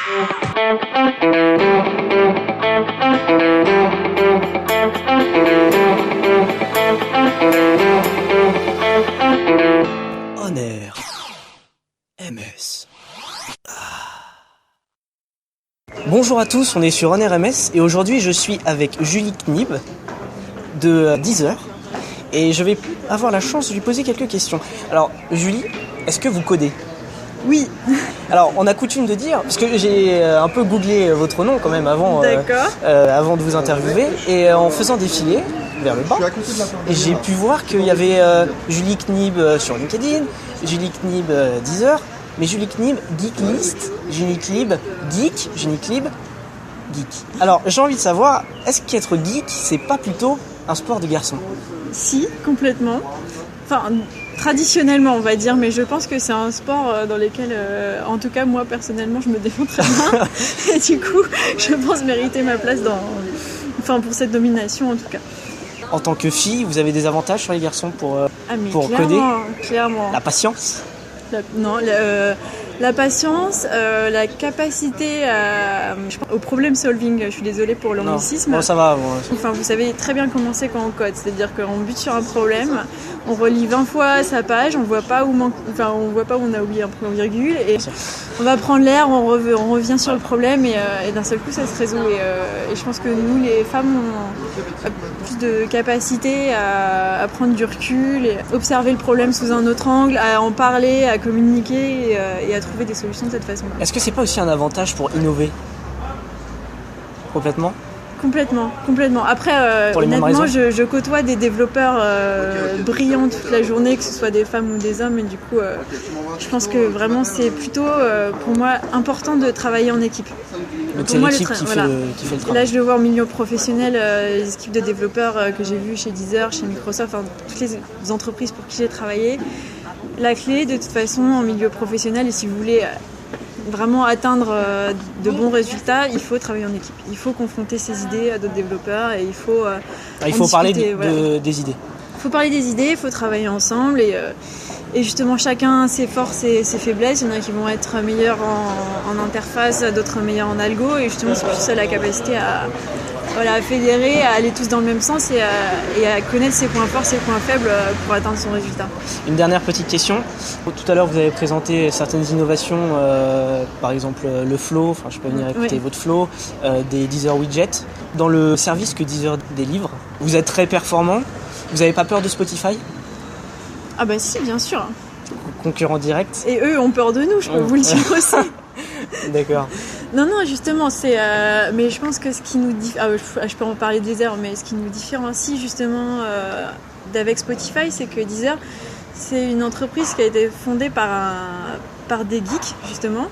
Honor MS. Bonjour à tous, on est sur Honor MS et aujourd'hui je suis avec Julie Knib de Deezer et je vais avoir la chance de lui poser quelques questions. Alors Julie, est-ce que vous codez ? Oui. Alors on a coutume de dire, parce que j'ai un peu googlé votre nom quand même avant de vous interviewer, et en faisant défiler vers le bas, j'ai pu voir qu'il y avait Julie Knib sur LinkedIn, Julie Knib Deezer, mais Julie Knib Geeklist, Julie Knib Geek, Julie Knib Geek. Alors j'ai envie de savoir, est-ce qu'être geek c'est pas plutôt un sport de garçon ? Si, complètement. Enfin, traditionnellement on va dire, mais je pense que c'est un sport dans lequel, en tout cas moi personnellement, je me défends très bien. Et du coup, je pense mériter ma place pour cette domination en tout cas. En tant que fille, vous avez des avantages sur les garçons pour coder ? Clairement. La patience ? La patience, la capacité au problem solving. Je suis désolée pour l'anglicisme. Bon, ça va. Bon. Enfin, vous savez très bien comment c'est quand on code, c'est-à-dire qu'on bute sur un problème, on relit 20 fois sa page, on voit pas où on a oublié un point virgule, et on va prendre l'air, on revient sur le problème, et d'un seul coup ça se résout. Et je pense que nous, les femmes, on a plus de capacité à prendre du recul, et observer le problème sous un autre angle, à en parler, à communiquer et à trouver des solutions de cette façon-là. Est-ce que c'est pas aussi un avantage pour innover ? Complètement ? Complètement. Après, honnêtement, je côtoie des développeurs brillants toute la journée, que ce soit des femmes ou des hommes, et du coup, je pense que vraiment c'est plutôt, pour moi, important de travailler en équipe. Donc c'est l'équipe qui fait le travail. Là, je le vois en milieu professionnel, les équipes de développeurs que j'ai vues chez Deezer, chez Microsoft, enfin, toutes les entreprises pour qui j'ai travaillé. La clé, de toute façon, en milieu professionnel, et si vous voulez vraiment atteindre de bons résultats, il faut travailler en équipe. Il faut confronter ses idées à d'autres développeurs, et il faut parler des idées. Il faut parler des idées, il faut travailler ensemble, et justement chacun a ses forces et ses faiblesses. Il y en a qui vont être meilleurs en interface, d'autres meilleurs en algo, et justement c'est plus ça la capacité à fédérer, à aller tous dans le même sens, et à connaître ses points forts, ses points faibles pour atteindre son résultat. Une dernière petite question. Tout à l'heure, vous avez présenté certaines innovations, par exemple le flow, je peux venir écouter votre flow, des Deezer widgets. Dans le service que Deezer délivre, vous êtes très performant. Vous n'avez pas peur de Spotify ? Ah bah si, bien sûr. Concurrent direct. Et eux ont peur de nous, je peux vous le dire aussi. D'accord. Non, justement, mais je pense que ce qui nous je peux en parler des heures, mais ce qui nous différencie justement d'avec Spotify, c'est que Deezer, c'est une entreprise qui a été fondée par des geeks, justement,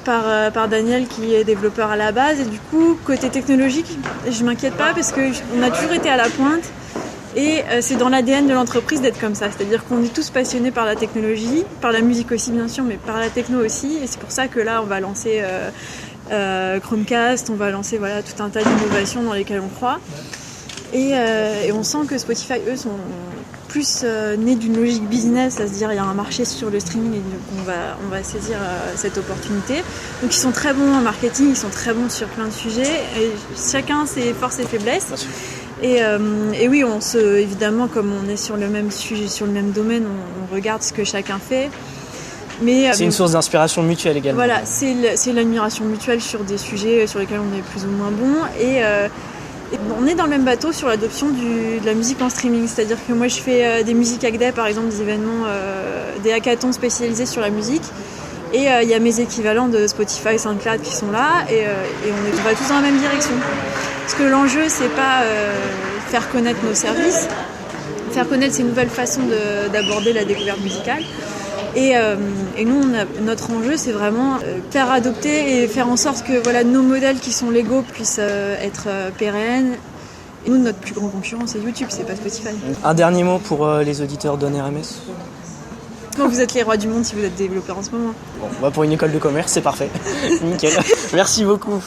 par Daniel qui est développeur à la base, et du coup, côté technologique, je m'inquiète pas parce qu'on a toujours été à la pointe. Et c'est dans l'ADN de l'entreprise d'être comme ça, c'est-à-dire qu'on est tous passionnés par la technologie, par la musique aussi bien sûr, mais par la techno aussi, et c'est pour ça que là on va lancer Chromecast, on va lancer tout un tas d'innovations dans lesquelles on croit, et on sent que Spotify, eux, sont plus nés d'une logique business, à se dire il y a un marché sur le streaming, et donc on va saisir cette opportunité. Donc ils sont très bons en marketing, ils sont très bons sur plein de sujets, et chacun ses forces et faiblesses. Et oui, évidemment, comme on est sur le même sujet, sur le même domaine, on regarde ce que chacun fait. Mais c'est une source d'inspiration mutuelle également. Voilà, c'est l'admiration mutuelle sur des sujets sur lesquels on est plus ou moins bon. Et on est dans le même bateau sur l'adoption de la musique en streaming. C'est-à-dire que moi, je fais des musiques hack day, par exemple, des événements, des hackathons spécialisés sur la musique. Et il y a mes équivalents de Spotify, SoundCloud qui sont là, et on va tous dans la même direction. Parce que l'enjeu, c'est pas faire connaître nos services, faire connaître ces nouvelles façons d'aborder la découverte musicale. Et nous, notre enjeu, c'est vraiment faire adopter et faire en sorte que nos modèles qui sont légaux puissent être pérennes. Et nous, notre plus grand concurrent, c'est YouTube, c'est pas Spotify. Un dernier mot pour les auditeurs d'Honor MS. Donc vous êtes les rois du monde si vous êtes développeur en ce moment. Bon, pour une école de commerce, c'est parfait. Nickel. Merci beaucoup.